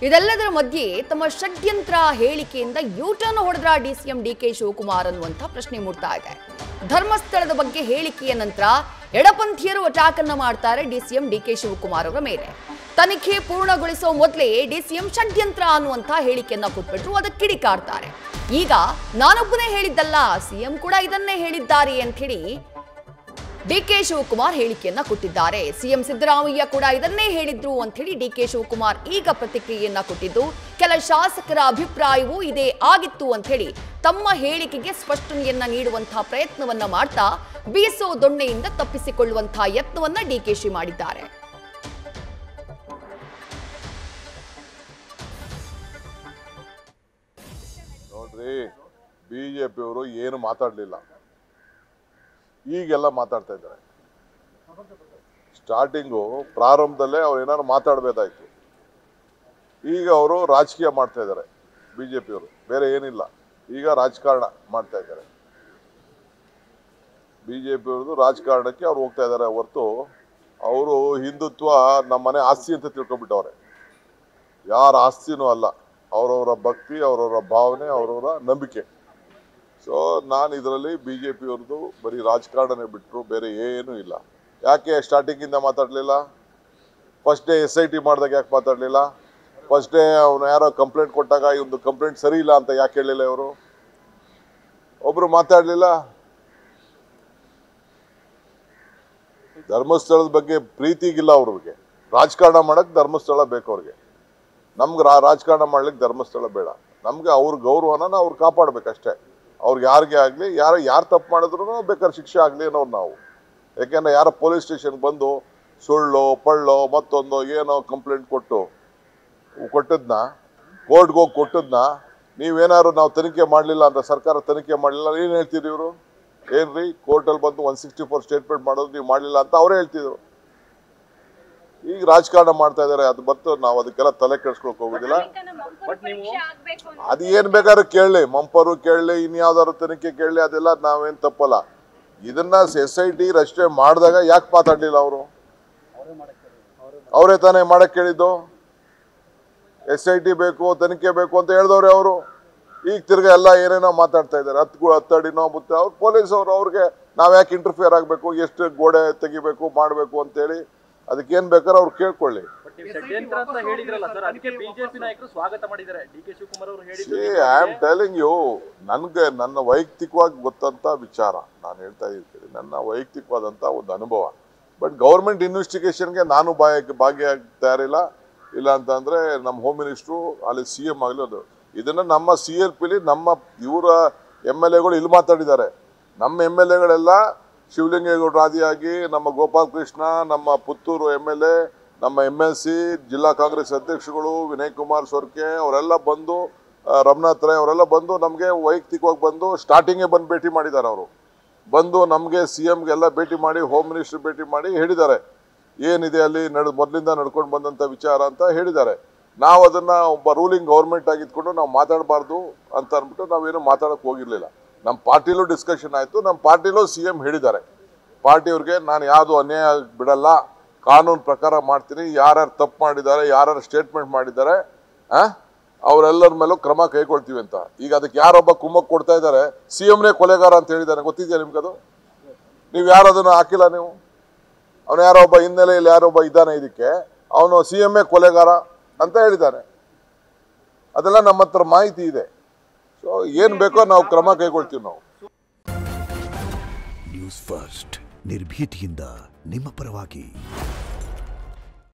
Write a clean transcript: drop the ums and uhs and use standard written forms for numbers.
ಇದೆಲ್ಲದರ ಮಧ್ಯೆ ತಮ್ಮ ಷಡ್ಯಂತ್ರ ಹೇಳಿಕೆಯಿಂದ ಯೂಟರ್ನ್ ಹೊಡೆದ್ರ ಡಿಸಿಎಂ ಡಿಕೆ ಶಿವಕುಮಾರ್ ಅನ್ನುವಂಥ ಪ್ರಶ್ನೆ ಮೂಡ್ತಾ ಇದೆ. ಧರ್ಮಸ್ಥಳದ ಬಗ್ಗೆ ಹೇಳಿಕೆಯ ನಂತರ ಎಡಪಂಥೀಯರು ಅಟ್ಯಾಕ್ ಅನ್ನು ಮಾಡ್ತಾರೆ ಡಿಸಿಎಂ ಡಿಕೆ ಶಿವಕುಮಾರ್ ಅವರ ಮೇಲೆ. ತನಿಖೆ ಪೂರ್ಣಗೊಳಿಸೋ ಮೊದಲೇ ಡಿಸಿಎಂ ಷಡ್ಯಂತ್ರ ಅನ್ನುವಂಥ ಹೇಳಿಕೆಯನ್ನ ಕೊಟ್ಬಿಟ್ರು, ಅದಕ್ಕೆ ಕಿಡಿಕಾರ್ತಾರೆ. ಈಗ ನಾನೊಬ್ಬನೇ ಹೇಳಿದ್ದಲ್ಲ, ಸಿಎಂ ಕೂಡ ಇದನ್ನೇ ಹೇಳಿದ್ದಾರೆ ಅಂತ ಹೇಳಿ ಡಿಕೆ ಶಿವಕುಮಾರ್ ಹೇಳಿಕೆಯನ್ನ ಕೊಟ್ಟಿದ್ದಾರೆ. ಸಿಎಂ ಸಿದ್ದರಾಮಯ್ಯ ಕೂಡ ಇದನ್ನೇ ಹೇಳಿದ್ರು ಅಂತ ಹೇಳಿ ಡಿಕೆ ಶಿವಕುಮಾರ್ ಈಗ ಪ್ರತಿಕ್ರಿಯೆಯನ್ನ ಕೊಟ್ಟಿದ್ದು, ಕೆಲ ಶಾಸಕರ ಅಭಿಪ್ರಾಯವೂ ಇದೇ ಆಗಿತ್ತು ಅಂತ ಹೇಳಿ ತಮ್ಮ ಹೇಳಿಕೆಗೆ ಸ್ಪಷ್ಟನೆಯನ್ನ ನೀಡುವಂತಹ ಪ್ರಯತ್ನವನ್ನ ಮಾಡ್ತಾ ಬೀಸೋ ದೊಣ್ಣೆಯಿಂದ ತಪ್ಪಿಸಿಕೊಳ್ಳುವಂತಹ ಯತ್ನವನ್ನ ಡಿಕೆಶಿ ಮಾಡಿದ್ದಾರೆ. ನೋಡ್ರಿ, ಬಿಜೆಪಿಯವರು ಏನು ಮಾತಾಡಲಿಲ್ಲ, ಈಗೆಲ್ಲ ಮಾತಾಡ್ತಾ ಇದ್ದಾರೆ. ಸ್ಟಾರ್ಟಿಂಗು ಪ್ರಾರಂಭದಲ್ಲೇ ಅವ್ರು ಏನಾದ್ರು ಮಾತಾಡಬೇಕಾಯ್ತು. ಈಗ ಅವರು ರಾಜಕೀಯ ಮಾಡ್ತಾ ಇದ್ದಾರೆ ಬಿಜೆಪಿಯವರು, ಬೇರೆ ಏನಿಲ್ಲ. ಈಗ ರಾಜಕಾರಣ ಮಾಡ್ತಾ ಇದ್ದಾರೆ. ಬಿಜೆಪಿಯವ್ರದ್ದು ರಾಜಕಾರಣಕ್ಕೆ ಅವ್ರು ಹೋಗ್ತಾ ಇದ್ದಾರೆ ಹೊರತು ಅವರು ಹಿಂದುತ್ವ ನಮ್ಮ ಮನೆ ಆಸ್ತಿ ಅಂತ ತಿಳ್ಕೊಬಿಟ್ಟವ್ರೆ. ಯಾರ ಆಸ್ತಿನೂ ಅಲ್ಲ, ಅವರವರ ಭಕ್ತಿ, ಅವರವರ ಭಾವನೆ, ಅವರವರ ನಂಬಿಕೆ. ಸೊ ನಾನು ಇದರಲ್ಲಿ ಬಿಜೆಪಿಯವ್ರದ್ದು ಬರೀ ರಾಜಕಾರಣನೇ ಬಿಟ್ಟರು ಬೇರೆ ಏನೂ ಇಲ್ಲ. ಯಾಕೆ ಸ್ಟಾರ್ಟಿಂಗಿಂದ ಮಾತಾಡಲಿಲ್ಲ? ಫಸ್ಟ್ ಡೇ SIT ಮಾಡಿದಾಗ ಯಾಕೆ ಮಾತಾಡಲಿಲ್ಲ? ಫಸ್ಟ್ ಡೇ ಅವನು ಯಾರೋ ಕಂಪ್ಲೇಂಟ್ ಕೊಟ್ಟಾಗ ಈ ಒಂದು ಕಂಪ್ಲೇಂಟ್ ಸರಿ ಇಲ್ಲ ಅಂತ ಯಾಕೆ ಹೇಳಿಲ್ಲ? ಇವರು ಒಬ್ರು ಮಾತಾಡಲಿಲ್ಲ. ಧರ್ಮಸ್ಥಳದ ಬಗ್ಗೆ ಪ್ರೀತಿಗಿಲ್ಲ ಅವ್ರಿಗೆ. ರಾಜಕಾರಣ ಮಾಡಕ್ಕೆ ಧರ್ಮಸ್ಥಳ ಬೇಕು ಅವ್ರಿಗೆ. ನಮ್ಗೆ ರಾಜಕಾರಣ ಮಾಡ್ಲಿಕ್ಕೆ ಧರ್ಮಸ್ಥಳ ಬೇಡ. ನಮ್ಗೆ ಅವ್ರ ಗೌರವನ ಅವ್ರು ಕಾಪಾಡ್ಬೇಕಷ್ಟೇ. ಅವ್ರಿಗೆ ಯಾರಿಗೆ ಆಗಲಿ, ಯಾರು ತಪ್ಪು ಮಾಡಿದ್ರು ಬೇಕಾದ್ರೆ ಶಿಕ್ಷೆ ಆಗಲಿ ಅನ್ನೋರು ನಾವು. ಯಾಕೆಂದ್ರೆ ಯಾರೋ ಪೊಲೀಸ್ ಸ್ಟೇಷನ್ಗೆ ಬಂದು ಸುಳ್ಳು ಪಳ್ಳೋ ಮತ್ತೊಂದು ಏನೋ ಕಂಪ್ಲೇಂಟ್ ಕೊಟ್ಟದ್ನ ಕೋರ್ಟ್ಗೆ ಹೋಗಿ ಕೊಟ್ಟದ್ನ ನೀವೇನಾದ್ರು ನಾವು ತನಿಖೆ ಮಾಡಲಿಲ್ಲ ಅಂತ, ಸರ್ಕಾರ ತನಿಖೆ ಮಾಡಲಿಲ್ಲ, ಏನು ಹೇಳ್ತೀರಿ ಇವರು? ಏನ್ರಿ ಕೋರ್ಟಲ್ಲಿ ಬಂದು 164 ಸ್ಟೇಟ್ಮೆಂಟ್ ಮಾಡೋದು ನೀವು ಮಾಡಲಿಲ್ಲ ಅಂತ ಅವರೇ ಹೇಳ್ತಿದ್ರು. ಈಗ ರಾಜಕಾರಣ ಮಾಡ್ತಾ ಇದ್ದಾರೆ. ಅದು ಬರ್ತು, ನಾವು ಅದಕ್ಕೆಲ್ಲ ತಲೆ ಕೆಡಿಸ್ಕೊಳಕ್ ಹೋಗುದಿಲ್ಲ. ಅದು ಏನ್ ಬೇಕಾದ್ರೂ ಕೇಳಲಿ, ಮಂಪರು ಕೇಳಲಿ, ಇನ್ಯಾವ್ದಾದ್ರು ತನಿಖೆ ಕೇಳಲಿ, ಅದೆಲ್ಲ ನಾವೇನ್ ತಪ್ಪಲ್ಲ. ಇದನ್ನ SIT ರಚನೆ ಮಾಡಿದಾಗ ಯಾಕೆ ಮಾತಾಡ್ಲಿಲ್ಲ ಅವರು? ಅವರೇ ತಾನೇ ಮಾಡಕ್ ಕೇಳಿದ್ದು. SIT ಬೇಕು, ತನಿಖೆ ಬೇಕು ಅಂತ ಹೇಳಿದವ್ರೆ ಅವರು. ಈಗ ತಿರ್ಗಾ ಎಲ್ಲ ಏನೇನೋ ಮಾತಾಡ್ತಾ ಇದ್ದಾರೆ. ಹತ್ತಡಿನೋ ಮುತ್ತೆ ಅವ್ರು ಪೊಲೀಸ್ ಅವರು. ಅವ್ರಿಗೆ ನಾವ್ ಯಾಕೆ ಇಂಟರ್ಫಿಯರ್ ಆಗ್ಬೇಕು, ಎಷ್ಟು ಗೋಡೆ ತೆಗಿಬೇಕು ಮಾಡಬೇಕು ಅಂತೇಳಿ ಅದಕ್ಕೇನ್ ಬೇಕಾದ್ರೆ ಅವ್ರು ಕೇಳ್ಕೊಳ್ಳಿ. ಐ ಆಮ್ ಟೆಲಿಂಗ್ ಯು, ನನ್ಗೆ ನನ್ನ ವೈಯಕ್ತಿಕವಾಗಿ ಗೊತ್ತಂತ ವಿಚಾರ ನಾನು ಹೇಳ್ತಾ ಇರ್ತೀನಿ, ನನ್ನ ವೈಯಕ್ತಿಕವಾದಂತ ಒಂದು ಅನುಭವ. ಬಟ್ ಗೌರ್ಮೆಂಟ್ ಇನ್ವೆಸ್ಟಿಗೇಷನ್ಗೆ ನಾನು ಭಾಗಿಯಾಗ್ತಾ ಇರಲಿಲ್ಲ. ಇಲ್ಲ ಅಂತಂದ್ರೆ ನಮ್ಮ ಹೋಮ್ ಮಿನಿಸ್ಟ್ರು ಅಲ್ಲಿ CM ಆಗಲಿ ಅದು ಇದನ್ನ ನಮ್ಮ CLPಲಿ ನಮ್ಮ ಇವರ MLAಗಳು ಇಲ್ಲಿ ಮಾತಾಡಿದ್ದಾರೆ. ನಮ್ಮ MLAಗಳೆಲ್ಲ ಶಿವಲಿಂಗೇಗೌಡರು ಆದಿಯಾಗಿ, ನಮ್ಮ ಗೋಪಾಲ್ ಕೃಷ್ಣ, ನಮ್ಮ ಪುತ್ತೂರು MLA, ನಮ್ಮ MLC, ಜಿಲ್ಲಾ ಕಾಂಗ್ರೆಸ್ ಅಧ್ಯಕ್ಷಗಳು ವಿನಯ್ ಕುಮಾರ್ ಸೊರ್ಕೆ ಅವರೆಲ್ಲ ಬಂದು, ರಮನಾಥ್ ರೈ ಅವರೆಲ್ಲ ಬಂದು ನಮಗೆ ವೈಯಕ್ತಿಕವಾಗಿ ಬಂದು ಸ್ಟಾರ್ಟಿಂಗೇ ಬಂದು ಭೇಟಿ ಮಾಡಿದ್ದಾರೆ. ಅವರು ಬಂದು ನಮಗೆ CMಗೆಲ್ಲ ಭೇಟಿ ಮಾಡಿ, ಹೋಮ್ ಮಿನಿಸ್ಟರ್ ಭೇಟಿ ಮಾಡಿ ಹೇಳಿದ್ದಾರೆ ಏನಿದೆ ಅಲ್ಲಿ ಮೊದಲಿಂದ ನಡ್ಕೊಂಡು ಬಂದಂಥ ವಿಚಾರ ಅಂತ ಹೇಳಿದ್ದಾರೆ. ನಾವು ಅದನ್ನು ಒಬ್ಬ ರೂಲಿಂಗ್ ಗೌರ್ಮೆಂಟ್ ಆಗಿದ್ಕೊಂಡು ನಾವು ಮಾತಾಡಬಾರ್ದು ಅಂತ ಅಂದ್ಬಿಟ್ಟು ನಾವೇನು ಮಾತಾಡೋಕ್ಕೆ ಹೋಗಿರಲಿಲ್ಲ. ನಮ್ಮ ಪಾರ್ಟಿಲೂ ಡಿಸ್ಕಷನ್ ಆಯಿತು. ನಮ್ಮ ಪಾರ್ಟಿಲೂ CM ಹೇಳಿದ್ದಾರೆ, ಪಾರ್ಟಿಯವ್ರಿಗೆ ನಾನು ಯಾವುದು ಅನ್ಯಾಯ ಬಿಡಲ್ಲ, ಕಾನೂನು ಪ್ರಕಾರ ಮಾಡ್ತೀನಿ. ಯಾರ್ಯಾರು ತಪ್ಪು ಮಾಡಿದ್ದಾರೆ, ಯಾರ್ಯಾರು ಸ್ಟೇಟ್ಮೆಂಟ್ ಮಾಡಿದ್ದಾರೆ ಅವರೆಲ್ಲರ ಮೇಲೂ ಕ್ರಮ ಕೈಗೊಳ್ತೀವಿ ಅಂತ. ಈಗ ಅದಕ್ಕೆ ಯಾರೊಬ್ಬ ಕುಮ್ಮಕ್ಕೆ ಕೊಡ್ತಾ ಇದ್ದಾರೆ, CMನೇ ಕೊಲೆಗಾರ ಅಂತ ಹೇಳಿದ್ದಾನೆ. ಗೊತ್ತಿದೆಯಾ ನಿಮ್ಗದು? ನೀವು ಯಾರು ಅದನ್ನು ಹಾಕಿಲ್ಲ. ನೀವು ಅವನು ಯಾರೋ ಒಬ್ಬ ಹಿನ್ನೆಲೆಯಲ್ಲಿ ಯಾರೊಬ್ಬ ಇದ್ದಾನೆ, ಇದಕ್ಕೆ ಅವನು CMನೇ ಕೊಲೆಗಾರ ಅಂತ ಹೇಳಿದ್ದಾನೆ. ಅದೆಲ್ಲ ನಮ್ಮ ಹತ್ರ ಮಾಹಿತಿ ಇದೆ. ಸೊ ಏನ್ ಬೇಕೋ ನಾವು ಕ್ರಮ ಕೈಗೊಳ್ತೀವಿ ನಾವು. ನ್ಯೂಸ್ ಫಸ್ಟ್ ನಿರ್ಭೀತಿಯಿಂದ ನಿಮ್ಮ ಪರವಾಗಿ.